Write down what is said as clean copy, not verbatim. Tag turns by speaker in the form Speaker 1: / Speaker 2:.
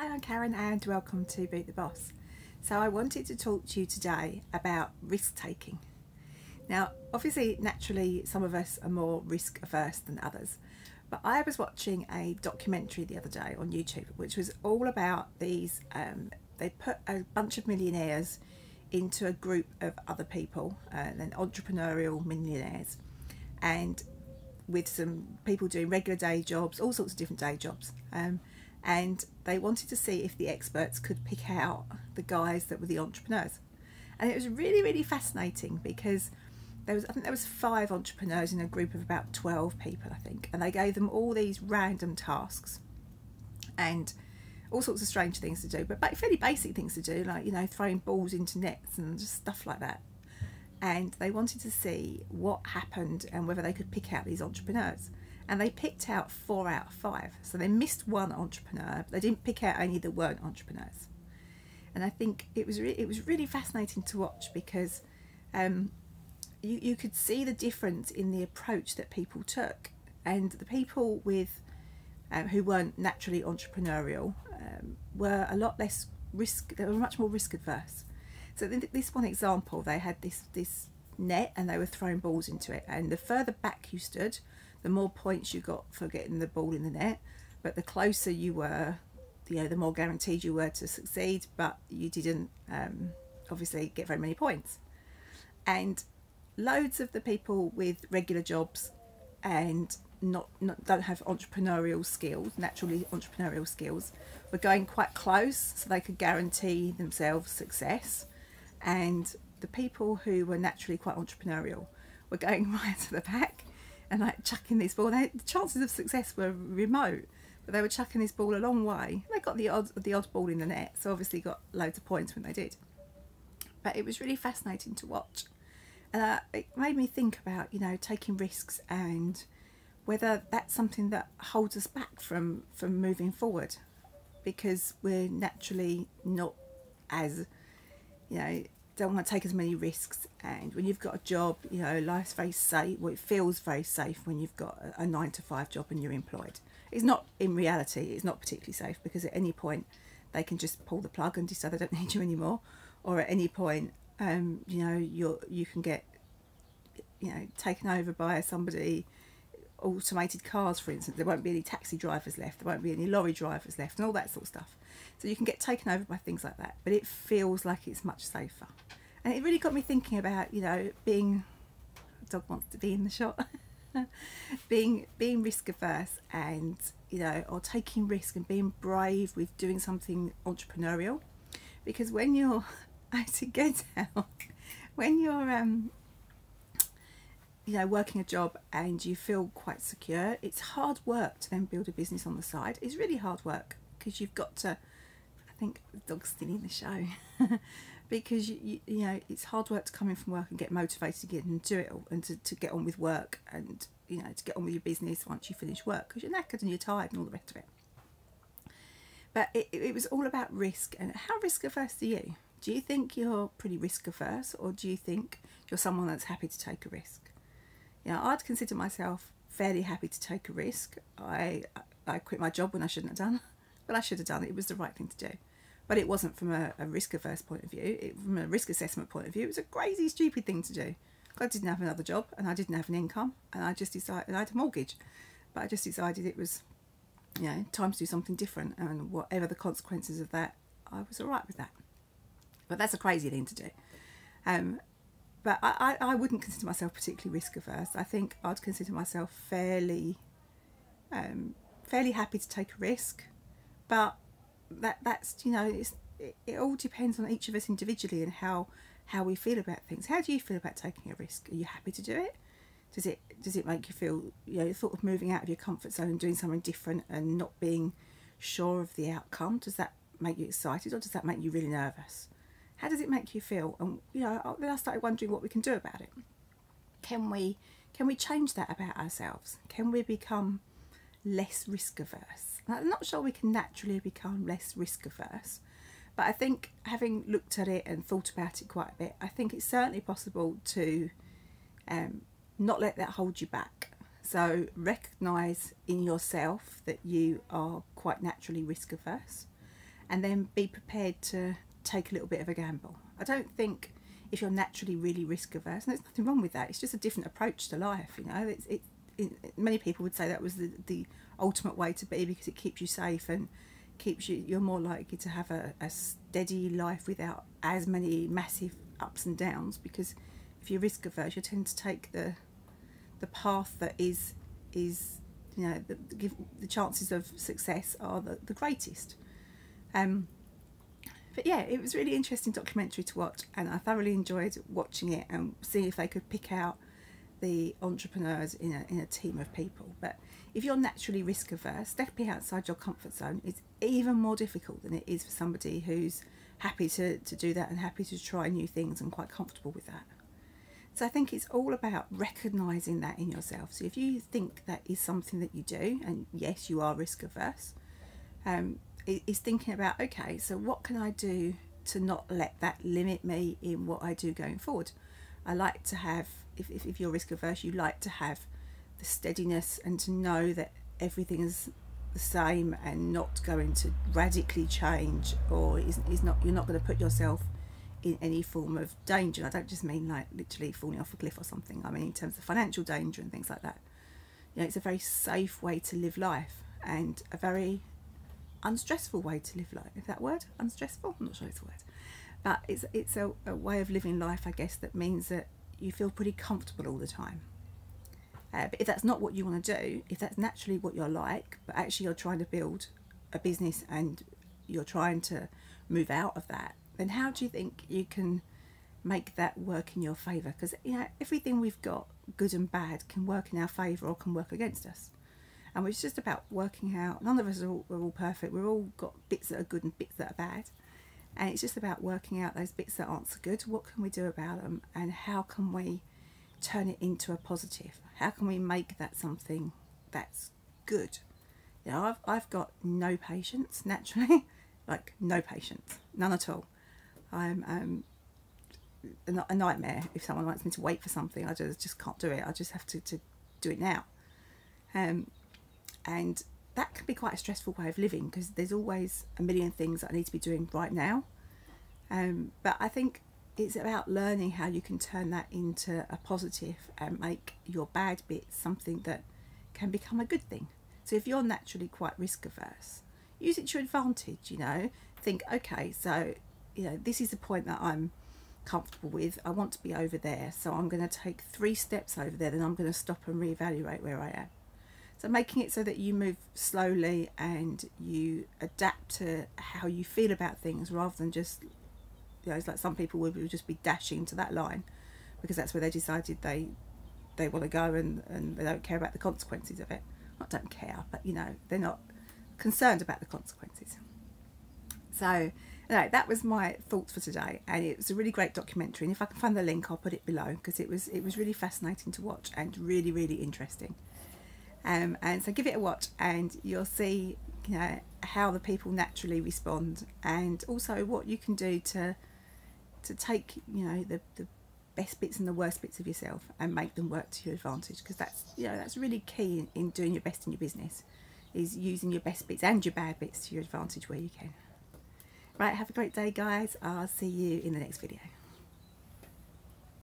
Speaker 1: Hi, I'm Karen and welcome to Beat the Boss. So I wanted to talk to you today about risk taking. Now, obviously, naturally, some of us are more risk averse than others, but I was watching a documentary the other day on YouTube, which was all about these, they put a bunch of millionaires into a group of other people, and entrepreneurial millionaires, and with some people doing regular day jobs, all sorts of different day jobs. And they wanted to see if the experts could pick out the guys that were the entrepreneurs. And it was really, really fascinating because I think there was 5 entrepreneurs in a group of about 12 people, I think, and they gave them all these random tasks and all sorts of strange things to do, but fairly basic things to do, like, you know, throwing balls into nets and just stuff like that. And they wanted to see what happened and whether they could pick out these entrepreneurs. And they picked out 4 out of 5. So they missed one entrepreneur, but they didn't pick out any that weren't entrepreneurs. And I think it was really fascinating to watch because you could see the difference in the approach that people took. And the people with who weren't naturally entrepreneurial were a lot less risk. They were much more risk adverse. So in this one example, they had this net and they were throwing balls into it. And the further back you stood, the more points you got for getting the ball in the net. But the closer you were, the more guaranteed you were to succeed. But you didn't obviously get very many points. And loads of the people with regular jobs and don't have entrepreneurial skills, naturally entrepreneurial skills, were going quite close so they could guarantee themselves success. And the people who were naturally quite entrepreneurial were going right to the back and like chucking this ball. The chances of success were remote, but they were chucking this ball a long way. They got the odd ball in the net, so obviously got loads of points when they did. But it was really fascinating to watch, and it made me think about, you know, taking risks and whether that's something that holds us back from moving forward, because we're naturally not as, you know, don't want to take as many risks. And when you've got a job, you know, life's very safe. Well, it feels very safe when you've got a 9-to-5 job and you're employed. It's not, in reality, it's not particularly safe, because at any point they can just pull the plug and decide they don't need you anymore, or at any point, you know, you can get, you know, taken over by somebody. Automated cars, for instance, there won't be any taxi drivers left, there won't be any lorry drivers left, and all that sort of stuff. So you can get taken over by things like that, but it feels like it's much safer. And it really got me thinking about, you know, being, a dog wants to be in the shot, being risk averse, and, you know, or taking risk and being brave with doing something entrepreneurial. Because when you're to get out, when you're you know, working a job and you feel quite secure, it's hard work to then build a business on the side. It's really hard work because you've got to, I think the dog's still in the show, because you know, it's hard work to come in from work and get motivated again and do it all, and to get on with work, and, you know, to get on with your business once you finish work, because you're knackered and you're tired and all the rest of it. But it was all about risk. And how risk averse are you? Do you think you're pretty risk averse, or do you think you're someone that's happy to take a risk? You know, I'd consider myself fairly happy to take a risk. I quit my job when I shouldn't have done, but I should have done it. It was the right thing to do. But it wasn't from a risk-averse point of view. From a risk assessment point of view, it was a crazy, stupid thing to do. I didn't have another job, and I didn't have an income, and I just decided, and I had a mortgage, but I just decided it was, you know, time to do something different, and whatever the consequences of that, I was all right with that. But that's a crazy thing to do. But I wouldn't consider myself particularly risk averse. I think I'd consider myself fairly happy to take a risk. But that's, you know, it all depends on each of us individually and how we feel about things. How do you feel about taking a risk? Are you happy to do it? Does it make you feel, you know, the thought of moving out of your comfort zone and doing something different and not being sure of the outcome, does that make you excited, or does that make you really nervous? How does it make you feel? And, you know, then I started wondering what we can do about it. Can we change that about ourselves? Can we become less risk averse? I'm not sure we can naturally become less risk averse, but I think, having looked at it and thought about it quite a bit, I think it's certainly possible to not let that hold you back. So recognise in yourself that you are quite naturally risk averse, and then be prepared to take a little bit of a gamble. I don't think if you're naturally really risk averse, and there's nothing wrong with that, it's just a different approach to life, you know. Many people would say that was the ultimate way to be, because it keeps you safe and you're more likely to have a steady life without as many massive ups and downs, because if you're risk averse, you tend to take the path that is you know, the chances of success are the greatest. But yeah, it was a really interesting documentary to watch, and I thoroughly enjoyed watching it and seeing if they could pick out the entrepreneurs in a team of people. But if you're naturally risk averse, stepping outside your comfort zone is even more difficult than it is for somebody who's happy to do that and happy to try new things and quite comfortable with that. So I think it's all about recognising that in yourself. So if you think that is something that you do, and yes, you are risk averse, is thinking about, okay, so what can I do to not let that limit me in what I do going forward? I like to have, if you're risk averse, you like to have the steadiness and to know that everything is the same and not going to radically change, or you're not going to put yourself in any form of danger. I don't just mean like literally falling off a cliff or something. I mean in terms of financial danger and things like that. You know, it's a very safe way to live life, and a very unstressful way to live life. Is that word? Unstressful? I'm not sure it's a word. But it's a way of living life, I guess, that means that you feel pretty comfortable all the time. But if that's not what you want to do, if that's naturally what you're like, but actually you're trying to build a business and you're trying to move out of that, then how do you think you can make that work in your favour? Because, you know, everything we've got, good and bad, can work in our favour or can work against us. And it's just about working out. None of us we're all perfect. We've all got bits that are good and bits that are bad. And it's just about working out those bits that aren't so good. What can we do about them? And how can we turn it into a positive? How can we make that something that's good? You know, I've got no patience, naturally. Like, no patience. None at all. I'm a nightmare. If someone wants me to wait for something, I just can't do it. I just have to do it now. And that can be quite a stressful way of living, because there's always a million things that I need to be doing right now. But I think it's about learning how you can turn that into a positive and make your bad bits something that can become a good thing. So if you're naturally quite risk averse, use it to your advantage, you know. Think, okay, so, you know, this is the point that I'm comfortable with. I want to be over there, so I'm going to take 3 steps over there, then I'm going to stop and reevaluate where I am. So making it so that you move slowly and you adapt to how you feel about things, rather than just, you know, it's like some people would just be dashing to that line because that's where they decided they want to go, and they don't care about the consequences of it. Not don't care, but, you know, they're not concerned about the consequences. So anyway, that was my thoughts for today, and it was a really great documentary, and if I can find the link I'll put it below, because it was really fascinating to watch and really, really interesting. And so give it a watch and you'll see, you know, how the people naturally respond, and also what you can do to take, you know, the best bits and the worst bits of yourself and make them work to your advantage, because that's, you know, that's really key in doing your best in your business, is using your best bits and your bad bits to your advantage where you can. Right, have a great day, guys. I'll see you in the next video.